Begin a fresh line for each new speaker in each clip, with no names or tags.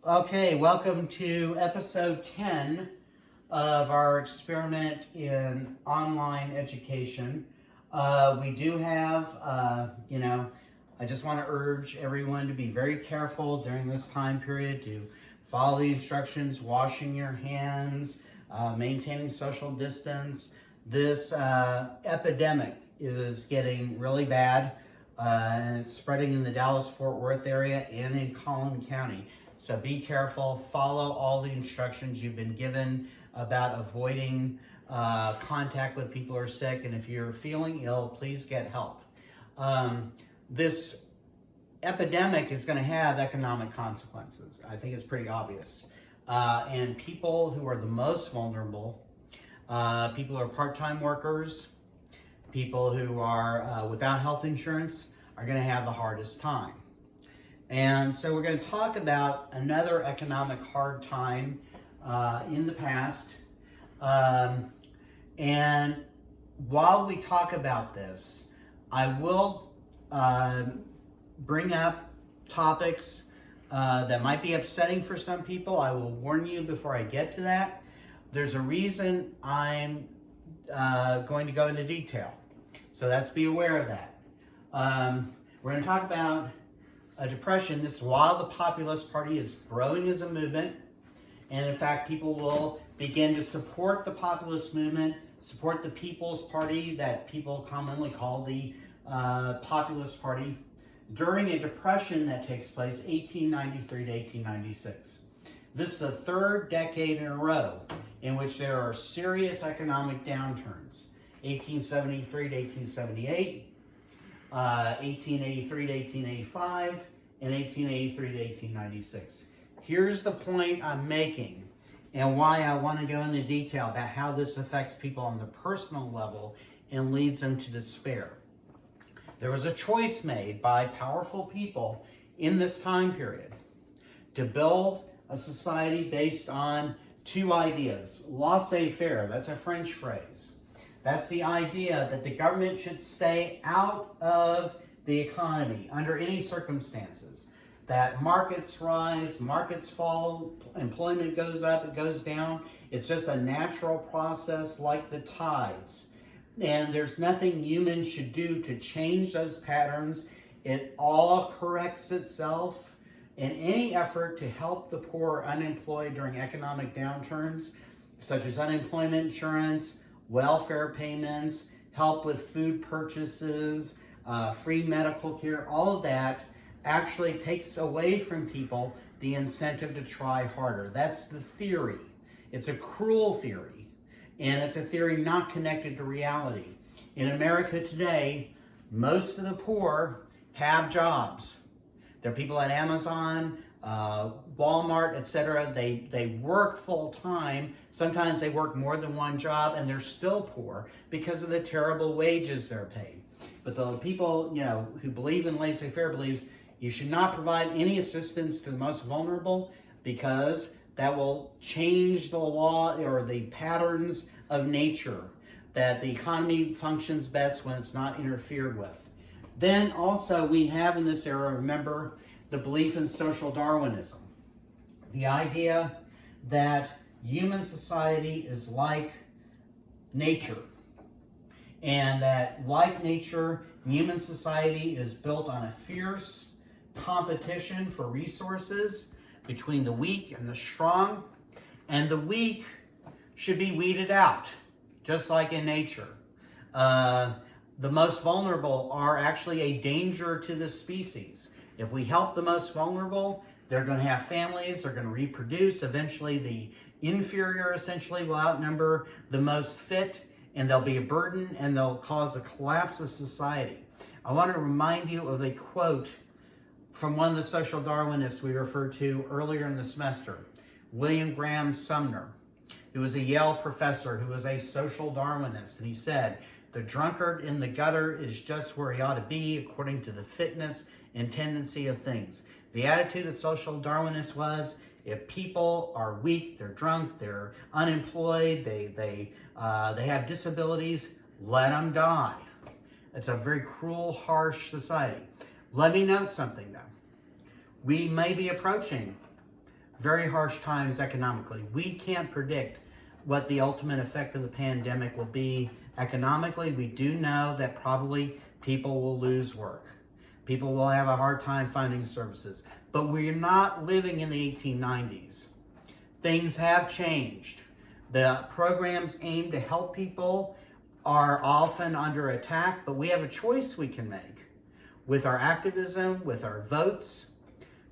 Okay, welcome to episode 10 of our experiment in online education. We do have, I just want to urge everyone to be very careful during this time period to follow the instructions, washing your hands, maintaining social distance. This epidemic is getting really bad, and it's spreading in the Dallas-Fort Worth area and in Collin County. So be careful, follow all the instructions you've been given about avoiding contact with people who are sick, and if you're feeling ill, please get help. This epidemic is going to have economic consequences. I think it's pretty obvious. And people who are the most vulnerable, people who are part-time workers, people who are without health insurance are going to have the hardest time. And so we're going to talk about another economic hard time in the past. And while we talk about this, I will bring up topics that might be upsetting for some people. I will warn you before I get to that. There's a reason I'm going to go into detail. So let's be aware of that. We're going to talk about a depression. This is while the Populist Party is growing as a movement. And in fact, people will begin to support the populist movement, support the People's Party that people commonly call the Populist Party, during a depression that takes place 1893 to 1896. This is the third decade in a row in which there are serious economic downturns. 1873 to 1878, 1883 to 1885, and 1883 to 1896. Here's the point I'm making and why I want to go into detail about how this affects people on the personal level and leads them to despair. There was a choice made by powerful people in this time period to build a society based on two ideas. Laissez-faire, that's a French phrase. That's the idea that the government should stay out of the economy under any circumstances. That markets rise, markets fall, employment goes up, it goes down. It's just a natural process like the tides. And there's nothing humans should do to change those patterns. It all corrects itself. And any effort to help the poor or unemployed during economic downturns, such as unemployment insurance, welfare payments, help with food purchases, free medical care, all of that actually takes away from people the incentive to try harder. That's the theory. It's a cruel theory, and it's a theory not connected to reality. In America today, most of the poor have jobs. There are people at Amazon, Walmart, etc. They work full time. Sometimes they work more than one job, and they're still poor because of the terrible wages they're paid. But the people, who believe in laissez-faire believes you should not provide any assistance to the most vulnerable because that will change the law or the patterns of nature, that the economy functions best when it's not interfered with. Then also we have in this era, remember, the belief in social Darwinism. The idea that human society is like nature, and that like nature, human society is built on a fierce competition for resources between the weak and the strong, and the weak should be weeded out, just like in nature. The most vulnerable are actually a danger to the species. If we help the most vulnerable, they're going to have families, they're going to reproduce. Eventually, the inferior essentially will outnumber the most fit, and they'll be a burden, and they'll cause a collapse of society. I want to remind you of a quote from one of the social Darwinists we referred to earlier in the semester, William Graham Sumner, who was a Yale professor who was a social Darwinist, and he said, "The drunkard in the gutter is just where he ought to be according to the fitness and tendency of things." The attitude of social Darwinists was, if people are weak, they're drunk, they're unemployed, they have disabilities, let them die. It's a very cruel, harsh society. Let me note something though. We may be approaching very harsh times economically. We can't predict what the ultimate effect of the pandemic will be economically. We do know that probably people will lose work. People will have a hard time finding services. But we're not living in the 1890s. Things have changed. The programs aimed to help people are often under attack, but we have a choice we can make with our activism, with our votes,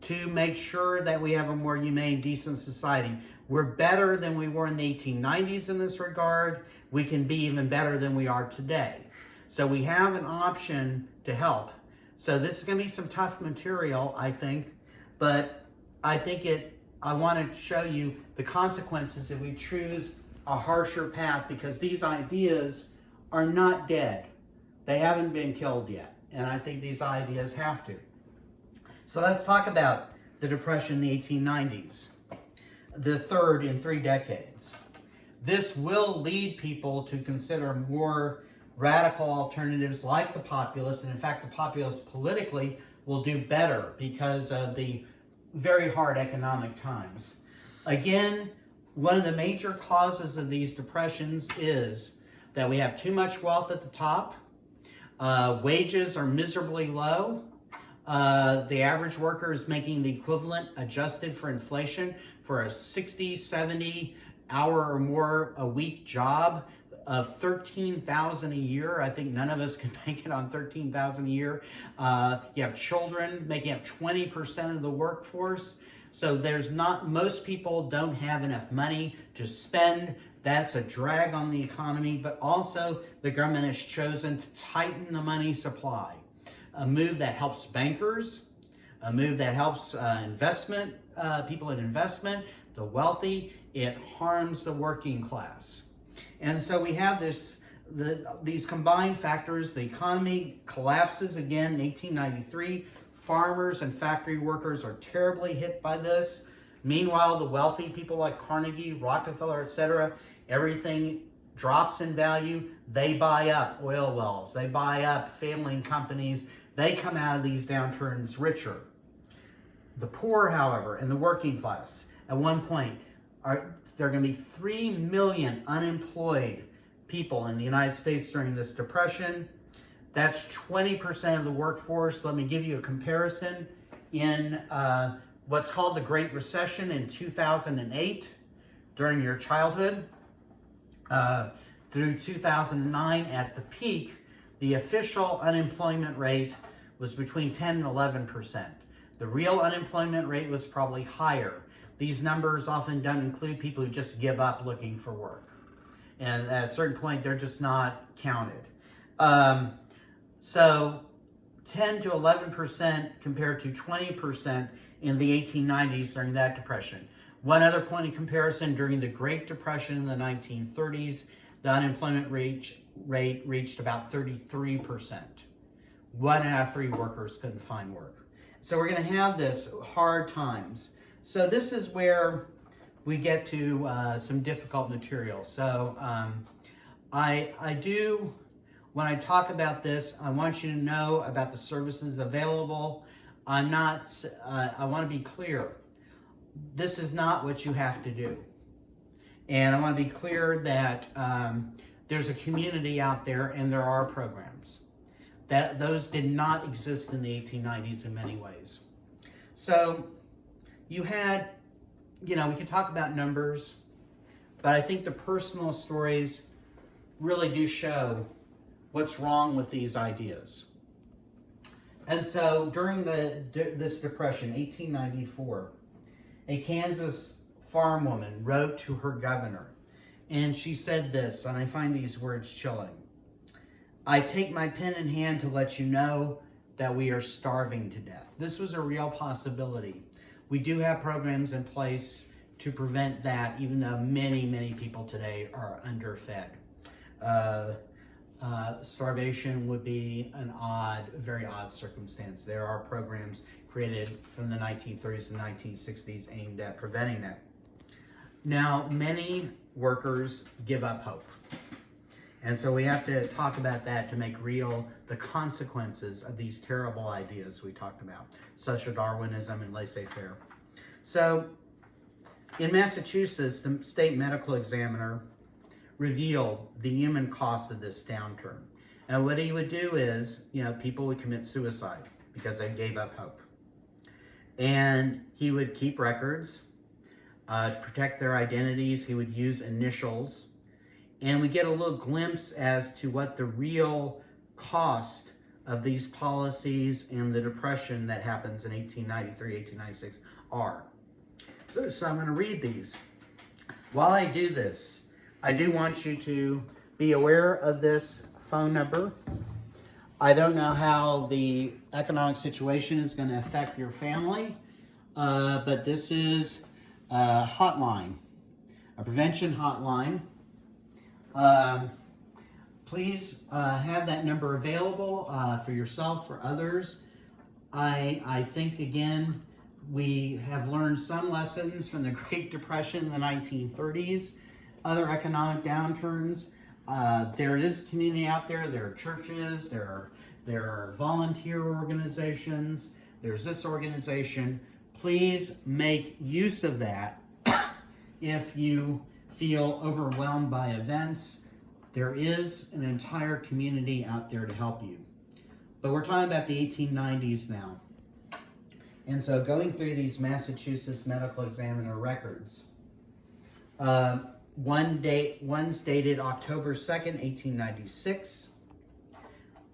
to make sure that we have a more humane, decent society. We're better than we were in the 1890s in this regard. We can be even better than we are today. So we have an option to help. So this is going to be some tough material, I think, but I want to show you the consequences if we choose a harsher path, because these ideas are not dead. They haven't been killed yet, and I think these ideas have to. So let's talk about the Depression in the 1890s, the third in 3 decades. This will lead people to consider more radical alternatives like the populists, and in fact the populists politically will do better because of the very hard economic times. Again, one of the major causes of these depressions is that we have too much wealth at the top, wages are miserably low, the average worker is making the equivalent adjusted for inflation for a 60, 70 hour or more a week job of $13,000 a year. I think none of us can make it on $13,000 a year. You have children making up 20% of the workforce. So most people don't have enough money to spend. That's a drag on the economy, but also the government has chosen to tighten the money supply. A move that helps bankers, a move that helps people in investment, the wealthy. It harms the working class. And so we have these combined factors. The economy collapses again in 1893. Farmers and factory workers are terribly hit by this. Meanwhile, the wealthy, people like Carnegie, Rockefeller, etc., everything drops in value. They buy up oil wells. They buy up failing companies. They come out of these downturns richer. The poor, however, and the working class, at one point, there are going to be 3 million unemployed people in the United States during this depression. That's 20% of the workforce. Let me give you a comparison. In what's called the Great Recession in 2008, during your childhood, through 2009 at the peak, the official unemployment rate was between 10 and 11%. The real unemployment rate was probably higher. These numbers often don't include people who just give up looking for work. And at a certain point, they're just not counted. So 10 to 11% compared to 20% in the 1890s during that depression. One other point of comparison, during the Great Depression in the 1930s, the unemployment rate reached about 33%. 1 out of 3 workers couldn't find work. So we're going to have this hard times. So this is where we get to some difficult material. So when I talk about this, I want you to know about the services available. I want to be clear. This is not what you have to do. And I want to be clear that there's a community out there and there are programs. Those did not exist in the 1890s in many ways. So you had, we can talk about numbers, but I think the personal stories really do show what's wrong with these ideas. And so during this depression, 1894, a Kansas farm woman wrote to her governor, and she said this, and I find these words chilling. I take my pen in hand to let you know that we are starving to death. This was a real possibility. We do have programs in place to prevent that, even though many, many people today are underfed. Starvation would be a very odd circumstance. There are programs created from the 1930s and 1960s aimed at preventing that. Now, many workers give up hope. And so we have to talk about that to make real the consequences of these terrible ideas we talked about, social Darwinism and laissez-faire. So In Massachusetts, the state medical examiner revealed the human cost of this downturn. And what he would do is, people would commit suicide because they gave up hope. And he would keep records to protect their identities. He would use initials. And we get a little glimpse as to what the real cost of these policies and the depression that happens in 1893, 1896 are. So I'm going to read these. While I do this, I do want you to be aware of this phone number. I don't know how the economic situation is going to affect your family, but this is a hotline, a prevention hotline. Please have that number available for yourself, for others. I think, again, we have learned some lessons from the Great Depression in the 1930s, other economic downturns. There is community out there. There are churches. There are volunteer organizations. There's this organization. Please make use of that if you feel overwhelmed by events. There is an entire community out there to help you. But we're talking about the 1890s now. And so going through these Massachusetts Medical Examiner records, one's dated October 2nd, 1896.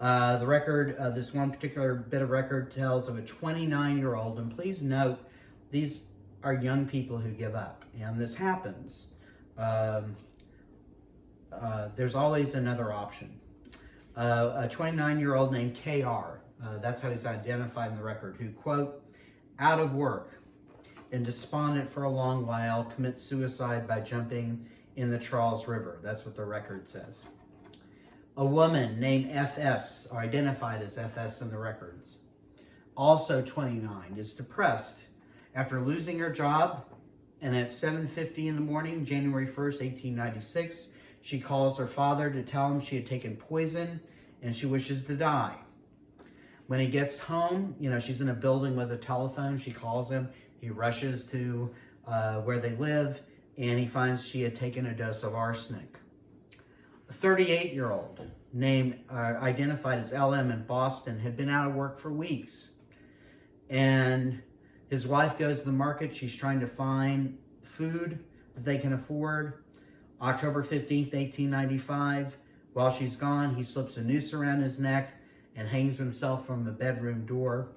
The record, this one particular bit of record tells of a 29-year-old, and please note, these are young people who give up, and this happens. There's always another option. A 29-year-old named KR, that's how he's identified in the record, who, quote, out of work and despondent for a long while, commits suicide by jumping in the Charles River. That's what the record says. A woman named FS, or identified as FS in the records, also 29, is depressed after losing her job, and at 7:50 in the morning, January 1st, 1896, she calls her father to tell him she had taken poison and she wishes to die. When he gets home, she's in a building with a telephone. She calls him. He rushes to where they live, and he finds she had taken a dose of arsenic. A 38-year-old named, identified as LM in Boston, had been out of work for weeks. And his wife goes to the market. She's trying to find food that they can afford. October 15th, 1895, while she's gone, he slips a noose around his neck and hangs himself from the bedroom door.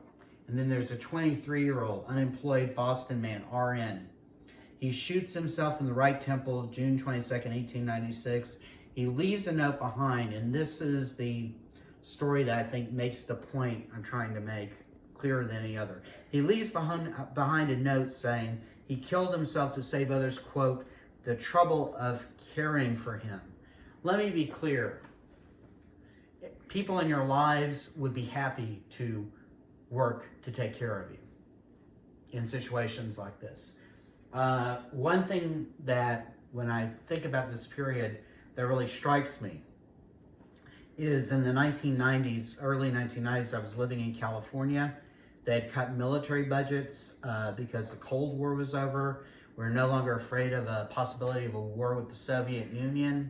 And then there's a 23-year-old unemployed Boston man, RN. He shoots himself in the right temple, June 22nd, 1896. He leaves a note behind, and this is the story that I think makes the point I'm trying to make clearer than any other. He leaves behind a note saying he killed himself to save others, quote, the trouble of caring for him. Let me be clear. People in your lives would be happy to work to take care of you in situations like this. One thing that, when I think about this period, that really strikes me is in the 1990s, early 1990s, I was living in California. They had cut military budgets because the Cold War was over. We're no longer afraid of a possibility of a war with the Soviet Union.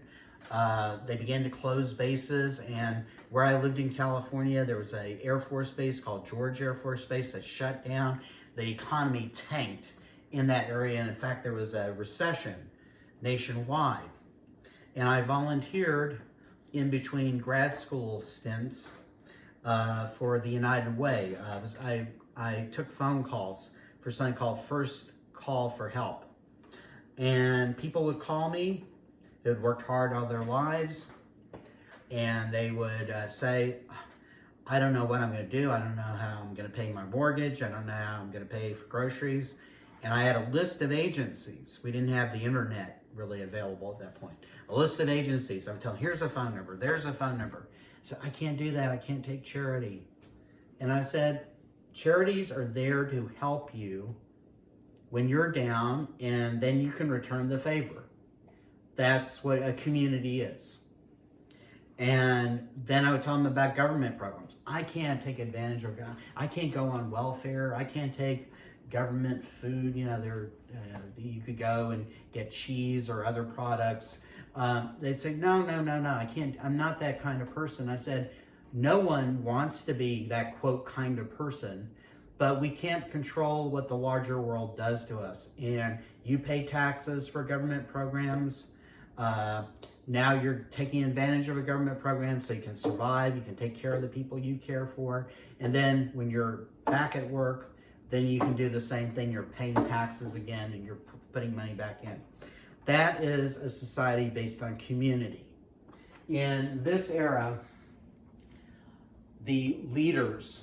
They began to close bases, and where I lived in California, there was an Air Force base called George Air Force Base that shut down. The economy tanked in that area, and in fact, there was a recession nationwide. And I volunteered in between grad school stints for the United Way. I took phone calls for something called First Call for Help. And people would call me who had worked hard all their lives, and they would say, I don't know what I'm going to do. I don't know how I'm going to pay my mortgage. I don't know how I'm going to pay for groceries. And I had a list of agencies. We didn't have the internet really available at that point. A list of agencies. I would tell them, here's a phone number. There's a phone number. So I can't do that. I can't take charity. And I said, charities are there to help you when you're down, and then you can return the favor. That's what a community is. And then I would tell them about government programs. I can't take advantage of, I can't go on welfare. I can't take government food. You know, you could go and get cheese or other products. They'd say, no, I can't, I'm not that kind of person. I said, no one wants to be that, quote, kind of person, but we can't control what the larger world does to us. And you pay taxes for government programs. Now you're taking advantage of a government program so you can survive, you can take care of the people you care for. And then when you're back at work, then you can do the same thing. You're paying taxes again and you're putting money back in. That is a society based on community. In this era, the leaders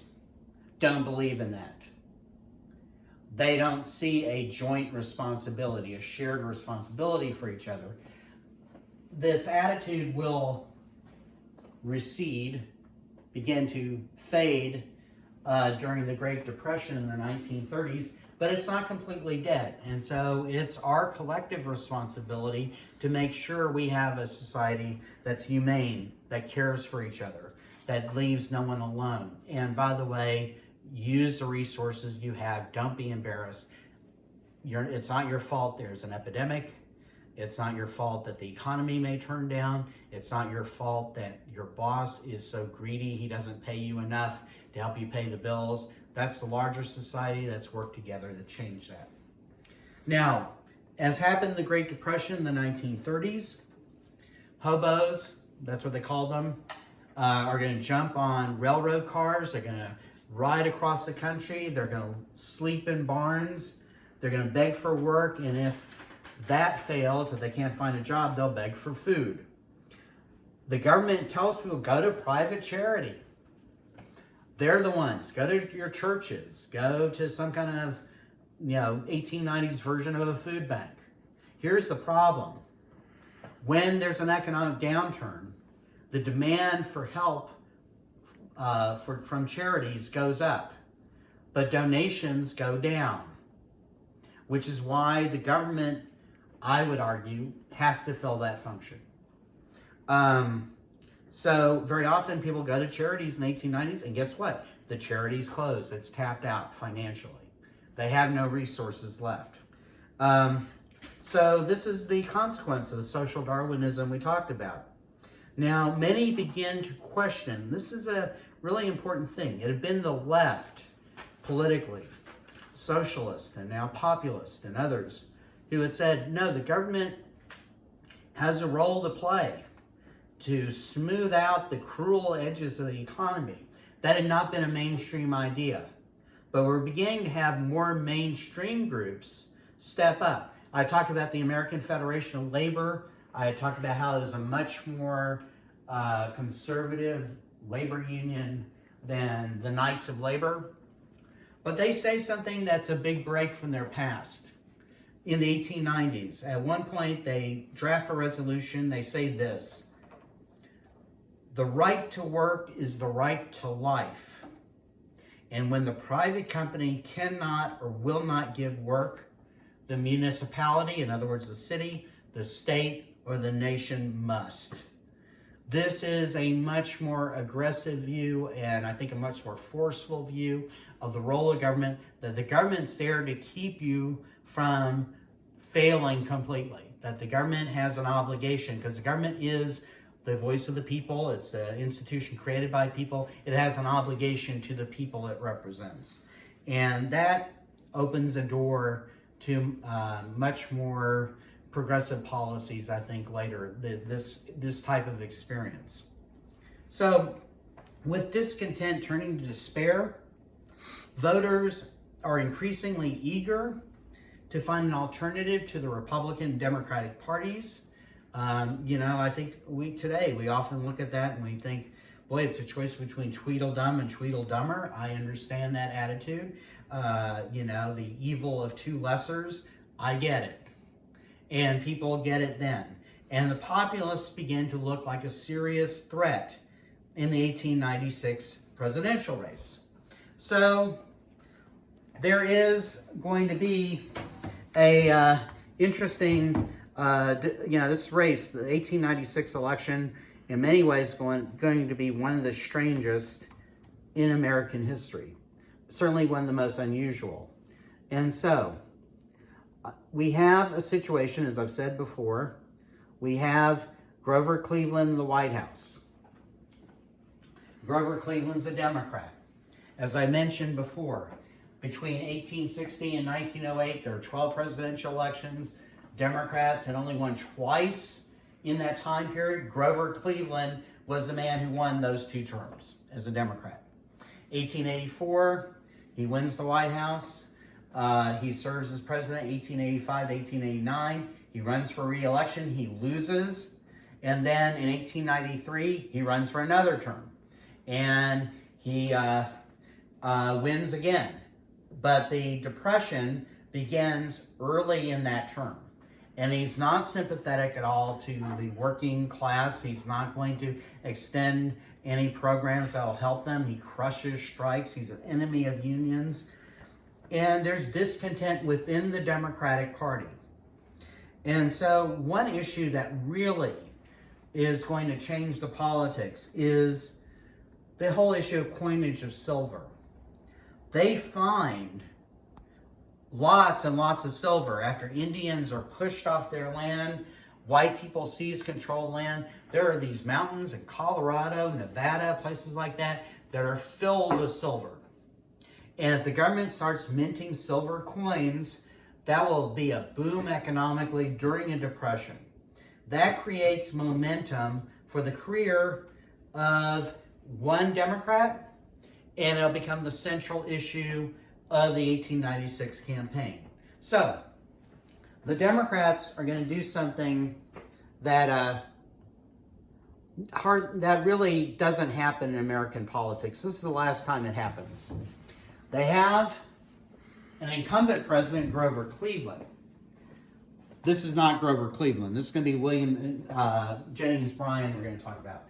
don't believe in that. They don't see a joint responsibility, a shared responsibility for each other. This attitude will recede, begin to fade during the Great Depression in the 1930s, but it's not completely dead. And so it's our collective responsibility to make sure we have a society that's humane, that cares for each other, that leaves no one alone. And by the way, use the resources you have. Don't be embarrassed. It's not your fault there's an epidemic. It's not your fault that the economy may turn down. It's not your fault that your boss is so greedy he doesn't pay you enough to help you pay the bills. That's the larger society that's worked together to change that. Now, as happened in the Great Depression in the 1930s, hobos, that's what they called them, are going to jump on railroad cars. They're going to ride across the country. They're going to sleep in barns. They're going to beg for work. And if that fails, if they can't find a job, they'll beg for food. The government tells people, go to private charity. They're the ones. Go to your churches. Go to some kind of, 1890s version of a food bank. Here's the problem. When there's an economic downturn, the demand for help from charities goes up, but donations go down, which is why the government, I would argue, has to fill that function. So very often people go to charities in the 1890s, and guess what? The charities close. It's tapped out financially. They have no resources left. So this is the consequence of the social Darwinism we talked about. Now, many begin to question, this is a really important thing. It had been the left politically, socialist and now populist and others, who had said, no, the government has a role to play to smooth out the cruel edges of the economy. That had not been a mainstream idea. But we're beginning to have more mainstream groups step up. I talked about the American Federation of Labor. I talked about how it was a much more conservative labor union than the Knights of Labor. But they say something that's a big break from their past. In the 1890s, at one point, they draft a resolution. They say this: the right to work is the right to life. And when the private company cannot or will not give work, the municipality, in other words, the city, the state, or the nation must. This is a much more aggressive view, and I think a much more forceful view of the role of government, that the government's there to keep you from failing completely, that the government has an obligation, because the government is the voice of the people. It's an institution created by people. It has an obligation to the people it represents. And that opens a door to much more progressive policies, I think, later, this type of experience. So with discontent turning to despair, voters are increasingly eager to find an alternative to the Republican and Democratic parties. I think we often look at that and we think, boy, it's a choice between Tweedledum and Tweedledummer. I understand that attitude. The evil of two lessers, I get it. And people get it then. And the populists begin to look like a serious threat in the 1896 presidential race. So there is going to be a interesting this race, the 1896 election, in many ways going to be one of the strangest in American history. Certainly one of the most unusual. And so, we have a situation, as I've said before, we have Grover Cleveland in the White House. Grover Cleveland's a Democrat. As I mentioned before, between 1860 and 1908, there were 12 presidential elections. Democrats had only won twice in that time period. Grover Cleveland was the man who won those 2 terms as a Democrat. 1884, he wins the White House. He serves as president 1885 to 1889. He runs for re-election. He loses. And then in 1893, he runs for another term. And he wins again. But the Depression begins early in that term. And he's not sympathetic at all to the working class. He's not going to extend any programs that will help them. He crushes strikes. He's an enemy of unions. And there's discontent within the Democratic Party. And so one issue that really is going to change the politics is the whole issue of coinage of silver. They find lots and lots of silver after Indians are pushed off their land, white people seize control of land. There are these mountains in Colorado, Nevada, places like that are filled with silver. And if the government starts minting silver coins, that will be a boom economically during a depression. That creates momentum for the career of one Democrat, and it'll become the central issue of the 1896 campaign. So, the Democrats are going to do something that that really doesn't happen in American politics. This is the last time it happens. They have an incumbent president, Grover Cleveland. This is not Grover Cleveland. This is going to be William Jennings Bryan we're going to talk about.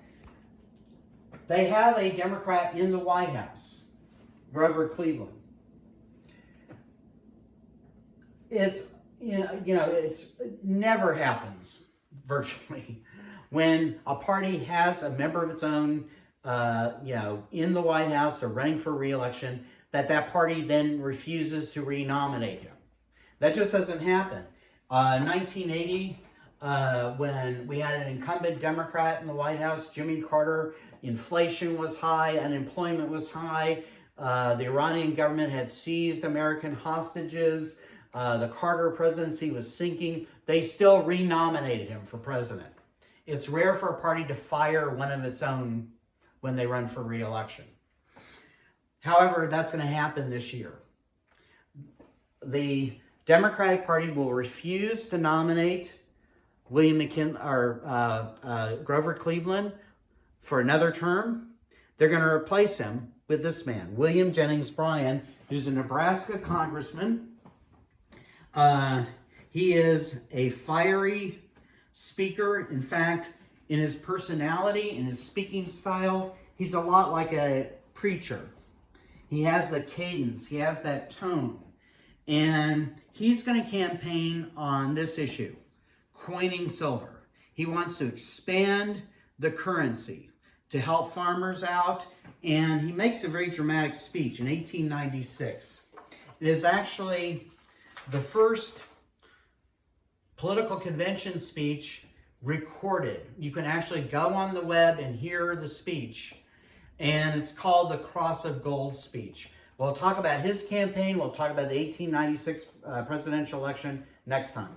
They have a Democrat in the White House, Grover Cleveland. It never happens virtually when a party has a member of its own, in the White House, they're running for re-election, that party then refuses to renominate him. That just doesn't happen. 1980, when we had an incumbent Democrat in the White House, Jimmy Carter, inflation was high, unemployment was high, the Iranian government had seized American hostages, the Carter presidency was sinking. They still renominated him for president. It's rare for a party to fire one of its own when they run for re-election. However, that's going to happen this year. The Democratic Party will refuse to nominate Grover Cleveland for another term. They're going to replace him with this man, William Jennings Bryan, who's a Nebraska congressman. He is a fiery speaker. In fact, in his personality, in his speaking style, he's a lot like a preacher. He has a cadence. He has that tone. And he's going to campaign on this issue, coining silver. He wants to expand the currency to help farmers out. And he makes a very dramatic speech in 1896. It is actually the first political convention speech recorded. You can actually go on the web and hear the speech. And it's called the Cross of Gold speech. We'll talk about his campaign. We'll talk about the 1896 presidential election next time.